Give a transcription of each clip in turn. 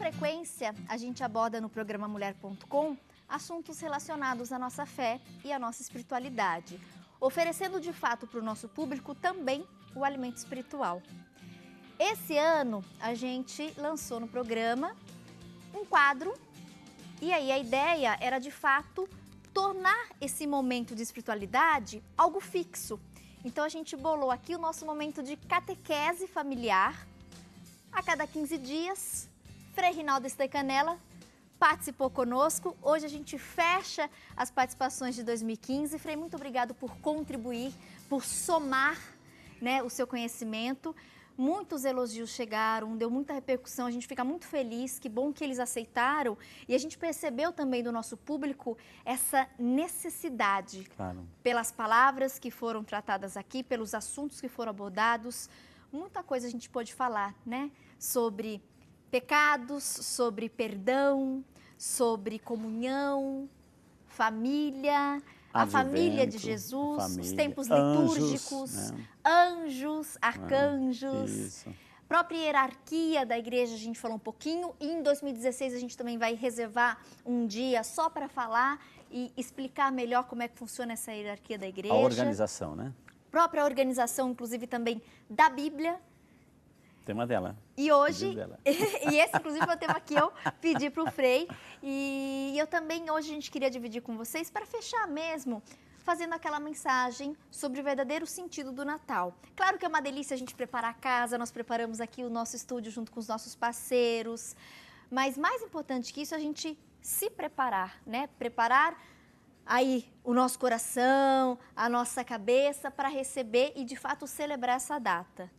frequência, a gente aborda no programa Mulher.com assuntos relacionados à nossa fé e à nossa espiritualidade, oferecendo de fato para o nosso público também o alimento espiritual. Esse ano, a gente lançou no programa um quadro, e aí a ideia era de fato tornar esse momento de espiritualidade algo fixo. Então a gente bolou aqui o nosso momento de catequese familiar. A cada 15 dias, Frei Rinaldo Stecanella participou conosco. Hoje a gente fecha as participações de 2015. Frei, muito obrigado por contribuir, por somar, né, o seu conhecimento. Muitos elogios chegaram, deu muita repercussão, a gente fica muito feliz, que bom que eles aceitaram. E a gente percebeu também do nosso público essa necessidade, claro, pelas palavras que foram tratadas aqui, pelos assuntos que foram abordados. Muita coisa a gente pôde falar, né? Sobre pecados, sobre perdão, sobre comunhão, família, a família de Jesus, família, os tempos litúrgicos, anjos, arcanjos, própria hierarquia da igreja, a gente falou um pouquinho, e em 2016 a gente também vai reservar um dia só para falar e explicar melhor como é que funciona essa hierarquia da igreja. A organização, né? Própria organização, inclusive, também da Bíblia. Tema dela. E hoje, e esse inclusive é o tema que eu pedi para o Frei, e eu também hoje a gente queria dividir com vocês para fechar mesmo, fazendo aquela mensagem sobre o verdadeiro sentido do Natal. Claro que é uma delícia a gente preparar a casa, nós preparamos aqui o nosso estúdio junto com os nossos parceiros, mas mais importante que isso é a gente se preparar, né? Preparar aí o nosso coração, a nossa cabeça para receber e de fato celebrar essa data.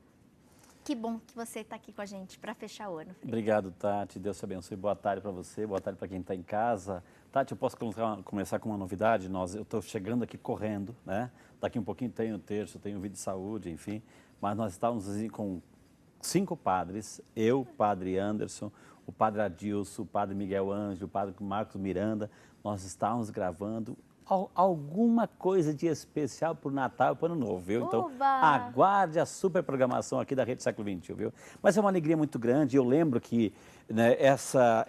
Que bom que você está aqui com a gente para fechar o ano. Frei. Obrigado, Tati. Deus te abençoe. Boa tarde para você, boa tarde para quem está em casa. Tati, eu posso começar com uma novidade? Eu estou chegando aqui correndo, né? Daqui um pouquinho tem o terço, tem o vídeo de saúde, enfim. Mas nós estávamos com 5 padres, eu, o padre Anderson, o padre Adilson, o padre Miguel Ângelo, o padre Marcos Miranda. Nós estávamos gravando alguma coisa de especial para o Natal e para o Ano Novo, viu? Então, aguarde a super programação aqui da Rede Século XXI, viu? Mas é uma alegria muito grande. Eu lembro que, né,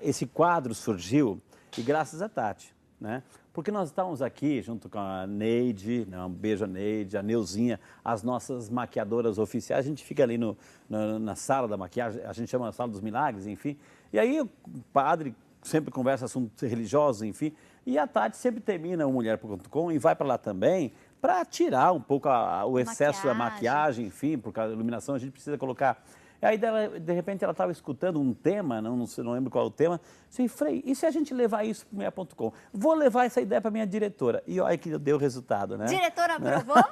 esse quadro surgiu e graças a Tati, né? Porque nós estávamos aqui junto com a Neide, né? Um beijo a Neide, a Neuzinha, as nossas maquiadoras oficiais. A gente fica ali na sala da maquiagem, a gente chama a Sala dos Milagres, enfim. E aí o padre sempre conversa assuntos religiosos, enfim. E a Tati sempre termina o Mulher.com e vai para lá também para tirar um pouco o excesso da maquiagem, enfim, porque a iluminação a gente precisa colocar. E aí, de repente, ela estava escutando um tema, não lembro qual é o tema, disse, Frei, e se a gente levar isso para o Mulher.com? Vou levar essa ideia para a minha diretora. E olha que deu resultado, né? Diretora aprovou?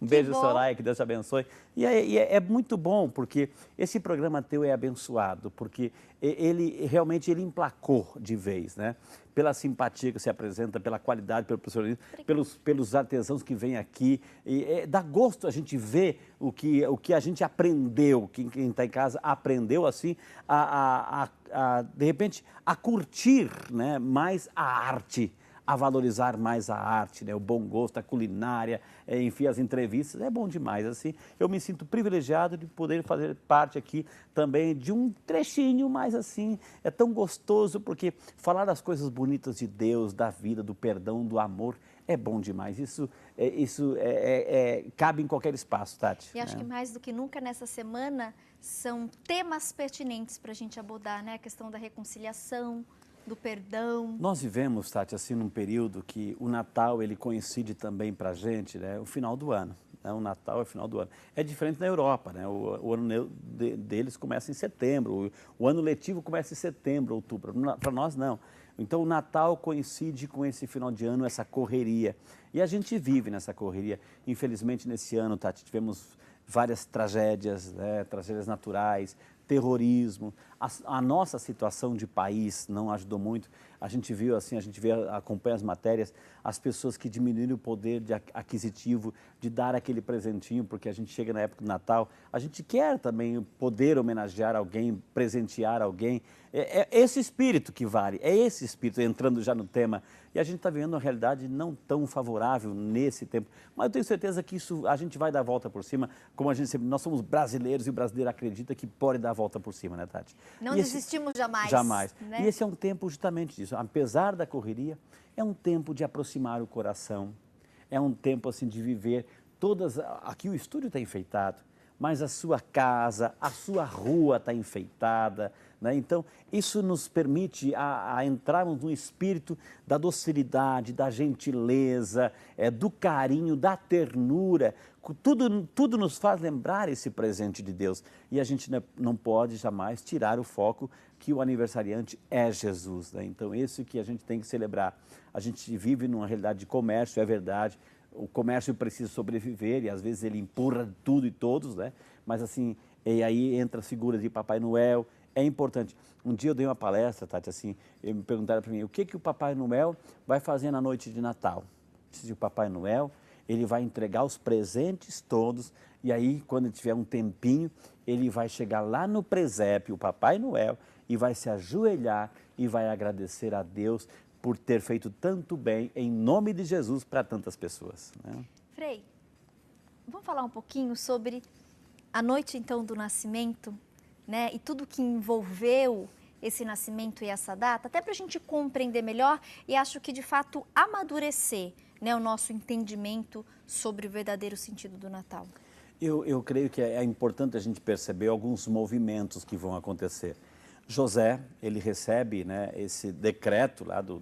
Um beijo, Soraya, que Deus te abençoe. E é muito bom, porque esse programa teu é abençoado, porque ele realmente emplacou de vez, né? Pela simpatia que se apresenta, pela qualidade, pelo profissionalismo, pelos artesãos que vêm aqui. E dá gosto a gente ver o que a gente aprendeu, quem está em casa aprendeu assim, de repente, a curtir, né, mais a arte, a valorizar mais a arte, né, o bom gosto, a culinária, enfim, as entrevistas, é bom demais, assim. Eu me sinto privilegiado de poder fazer parte aqui também de um trechinho, mas assim, é tão gostoso, porque falar das coisas bonitas de Deus, da vida, do perdão, do amor, é bom demais. Isso cabe em qualquer espaço, Tati. E acho que mais do que nunca nessa semana são temas pertinentes para a gente abordar, né? A questão da reconciliação, do perdão. Nós vivemos, Tati, assim, num período que o Natal, ele coincide também para a gente, né, o final do ano. Né, o Natal é o final do ano. É diferente na Europa, né, o ano deles começa em setembro, o ano letivo começa em setembro, outubro. Para nós, não. Então, o Natal coincide com esse final de ano, essa correria. E a gente vive nessa correria. Infelizmente, nesse ano, Tati, tivemos várias tragédias, né, tragédias naturais, terrorismo. A nossa situação de país não ajudou muito. A gente viu assim, acompanha as matérias, as pessoas que diminuíram o poder aquisitivo de dar aquele presentinho, porque a gente chega na época do Natal, a gente quer também poder homenagear alguém, presentear alguém. É esse espírito que vale, é esse espírito, entrando já no tema. E a gente está vivendo uma realidade não tão favorável nesse tempo. Mas eu tenho certeza que isso a gente vai dar a volta por cima, como a gente sempre, nós somos brasileiros e o brasileiro acredita que pode dar a volta por cima, né, Tati? Não desistimos jamais. Jamais. Né? E esse é um tempo justamente disso. Apesar da correria, é um tempo de aproximar o coração. É um tempo assim de viver todas... Aqui o estúdio está enfeitado, mas a sua casa, a sua rua está enfeitada, né? Então, isso nos permite a entrarmos no espírito da docilidade, da gentileza, do carinho, da ternura. Tudo nos faz lembrar esse presente de Deus. E a gente não pode jamais tirar o foco que o aniversariante é Jesus, né? Então, esse que a gente tem que celebrar. A gente vive numa realidade de comércio, é verdade. O comércio precisa sobreviver e às vezes ele empurra tudo e todos, né? Mas assim, e aí entra as figuras de Papai Noel, é importante. Um dia eu dei uma palestra, Tati, assim, me perguntaram para mim, o que o Papai Noel vai fazer na noite de Natal? O Papai Noel, ele vai entregar os presentes todos e aí, quando ele tiver um tempinho, ele vai chegar lá no presépio, o Papai Noel, e vai se ajoelhar e vai agradecer a Deus por ter feito tanto bem em nome de Jesus para tantas pessoas, né? Frei, vamos falar um pouquinho sobre a noite então do nascimento, né? E tudo que envolveu esse nascimento e essa data, até para a gente compreender melhor e acho que de fato amadurecer, né, o nosso entendimento sobre o verdadeiro sentido do Natal. Eu creio que é importante a gente perceber alguns movimentos que vão acontecer. José, ele recebe, né, esse decreto lá do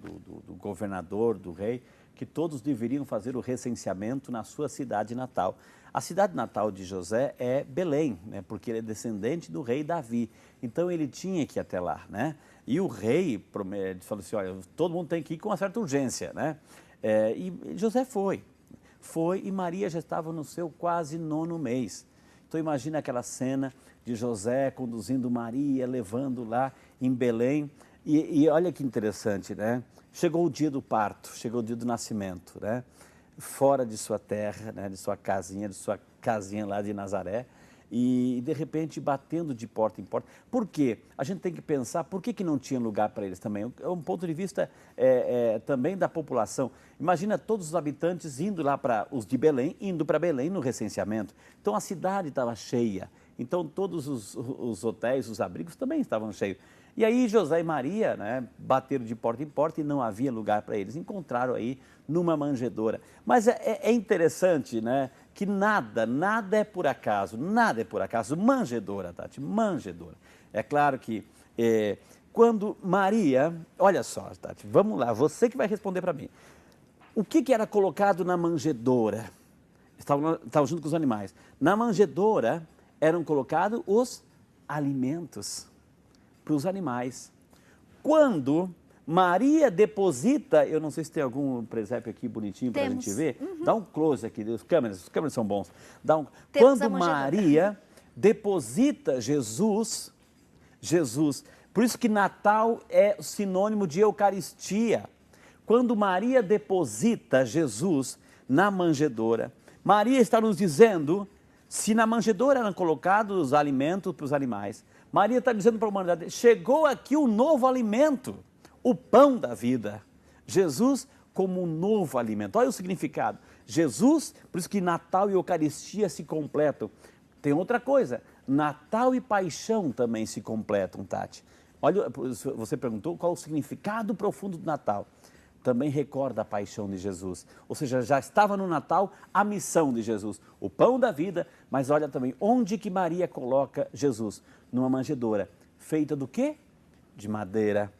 governador, do rei, que todos deveriam fazer o recenseamento na sua cidade natal. A cidade natal de José é Belém, né, porque ele é descendente do rei Davi. Então ele tinha que ir até lá, né? E o rei falou assim, olha, todo mundo tem que ir com uma certa urgência, né? E José foi e Maria já estava no seu quase 9º mês. Então imagina aquela cena de José conduzindo Maria, levando lá em Belém. E olha que interessante, né? Chegou o dia do parto, chegou o dia do nascimento, né? Fora de sua terra, né? de sua casinha lá de Nazaré. E de repente batendo de porta em porta. Por quê? A gente tem que pensar por que não tinha lugar para eles também. É um ponto de vista também da população. Imagina todos os habitantes indo lá para os de Belém, indo para Belém no recenseamento. Então a cidade estava cheia. Então todos os hotéis, os abrigos também estavam cheios. E aí José e Maria, né, bateram de porta em porta e não havia lugar para eles. Encontraram aí numa manjedoura. Mas é interessante, né, que nada é por acaso, nada é por acaso. Manjedoura, Tati, manjedoura. É claro que quando Maria... Olha só, Tati, vamos lá, você que vai responder para mim. O que era colocado na manjedoura? Estavam junto com os animais. Na manjedoura eram colocados os alimentos para os animais. Quando Maria deposita, eu não sei se tem algum presépio aqui bonitinho para a gente ver, dá um close aqui, os câmeras são bons. Quando Maria deposita Jesus, por isso que Natal é sinônimo de Eucaristia. Quando Maria deposita Jesus na manjedoura, Maria está nos dizendo, se na manjedoura eram colocados os alimentos para os animais, Maria está dizendo para a humanidade, chegou aqui um novo alimento, o pão da vida. Jesus como um novo alimento. Olha o significado. Jesus, por isso que Natal e Eucaristia se completam. Tem outra coisa, Natal e paixão também se completam, Tati. Olha, você perguntou qual o significado profundo do Natal. Também recorda a paixão de Jesus. Ou seja, já estava no Natal a missão de Jesus, o pão da vida, mas olha também, onde que Maria coloca Jesus? Numa manjedoura, feita do quê? De madeira.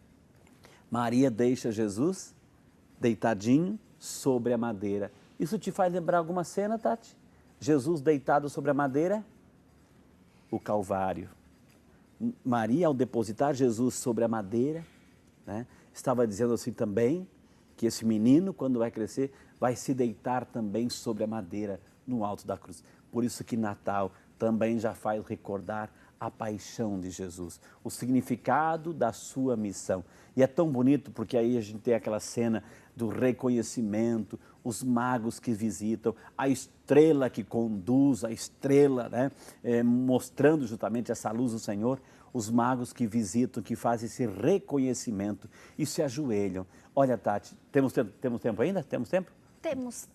Maria deixa Jesus deitadinho sobre a madeira. Isso te faz lembrar alguma cena, Tati? Jesus deitado sobre a madeira? O Calvário. Maria, ao depositar Jesus sobre a madeira, né, estava dizendo assim também, que esse menino, quando vai crescer, vai se deitar também sobre a madeira no alto da cruz. Por isso que Natal também já faz recordar a paixão de Jesus, o significado da sua missão. E é tão bonito porque aí a gente tem aquela cena do reconhecimento, os magos que visitam, a estrela que conduz, a estrela, né, mostrando justamente essa luz do Senhor, os magos que visitam, que fazem esse reconhecimento e se ajoelham. Olha, Tati, temos tempo ainda? Temos tempo? Temos.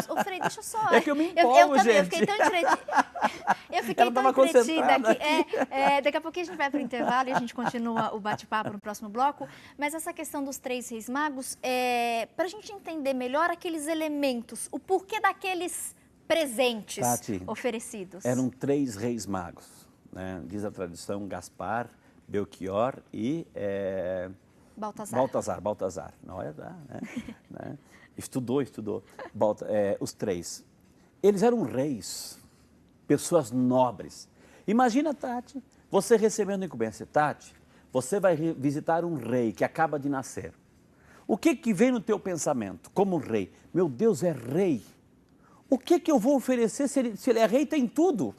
Ô, Frei, deixa eu só... É que eu me empolgo, também, gente. Eu fiquei tão entretida. Eu fiquei tão entretida aqui. Daqui a pouquinho a gente vai para o intervalo e a gente continua o bate-papo no próximo bloco. Mas essa questão dos 3 reis magos, para a gente entender melhor aqueles elementos, o porquê daqueles presentes, Tati, oferecidos. Eram 3 reis magos, né? Diz a tradição, Gaspar, Belchior e... Baltazar. Não é, né? Estudou. Os 3. Eles eram reis, pessoas nobres. Imagina, Tati, você recebendo incumbência. Tati, você vai visitar um rei que acaba de nascer. O que vem no teu pensamento como rei? Meu Deus, é rei. O que eu vou oferecer se ele é rei? Tem tudo.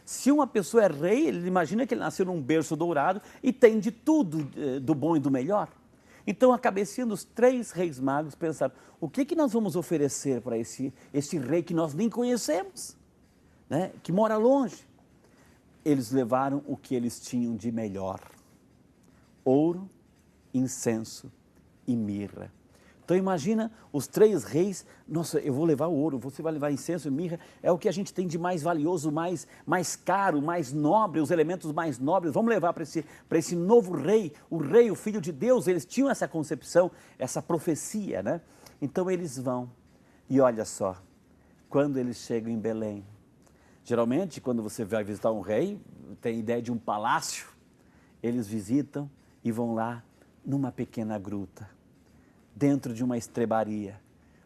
Se uma pessoa é rei, ele imagina que ele nasceu num berço dourado e tem de tudo, do bom e do melhor. Então, a cabecinha dos 3 reis magos pensaram, o que nós vamos oferecer para esse rei que nós nem conhecemos, né? Que mora longe? Eles levaram o que eles tinham de melhor, ouro, incenso e mirra. Então imagina os 3 reis, nossa, eu vou levar o ouro, você vai levar incenso e mirra, é o que a gente tem de mais valioso, mais caro, mais nobre, os elementos mais nobres, vamos levar para esse novo rei, o filho de Deus, eles tinham essa concepção, essa profecia, né? Então eles vão, e olha só, quando eles chegam em Belém, geralmente quando você vai visitar um rei, tem ideia de um palácio, eles visitam e vão lá numa pequena gruta, dentro de uma estrebaria,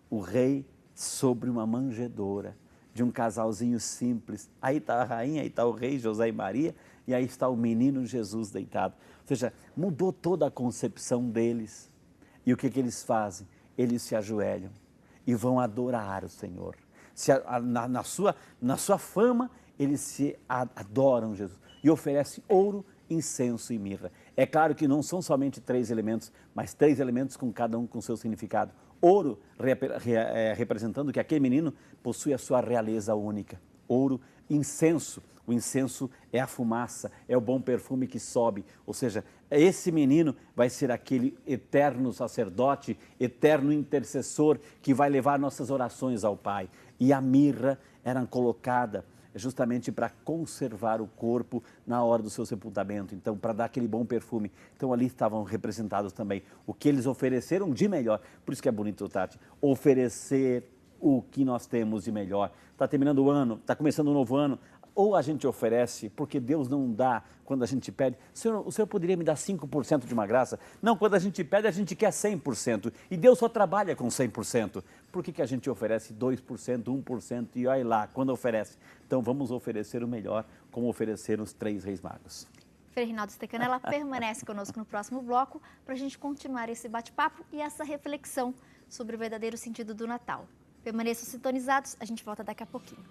o rei sobre uma manjedoura, de um casalzinho simples. Aí está a rainha, aí está o rei, José e Maria, e aí está o menino Jesus deitado. Ou seja, mudou toda a concepção deles. E o que eles fazem? Eles se ajoelham e vão adorar o Senhor. Na sua fama, eles se adoram Jesus e oferecem ouro, incenso e mirra. É claro que não são somente 3 elementos, mas 3 elementos com cada um com seu significado. Ouro representando que aquele menino possui a sua realeza única. Ouro, incenso. O incenso é a fumaça, é o bom perfume que sobe. Ou seja, esse menino vai ser aquele eterno sacerdote, eterno intercessor que vai levar nossas orações ao Pai. E a mirra era colocada justamente para conservar o corpo na hora do seu sepultamento, então para dar aquele bom perfume. Então ali estavam representados também o que eles ofereceram de melhor. Por isso que é bonito, Tati, oferecer o que nós temos de melhor. Está terminando o ano, está começando um novo ano, ou a gente oferece, porque Deus não dá quando a gente pede. O senhor poderia me dar 5% de uma graça? Não, quando a gente pede, a gente quer 100%. E Deus só trabalha com 100%. Por que a gente oferece 2%, 1% e olha lá, quando oferece? Então vamos oferecer o melhor, como ofereceram os 3 reis magos. Frei Rinaldo Stecanella permanece conosco no próximo bloco para a gente continuar esse bate-papo e essa reflexão sobre o verdadeiro sentido do Natal. Permaneçam sintonizados, a gente volta daqui a pouquinho.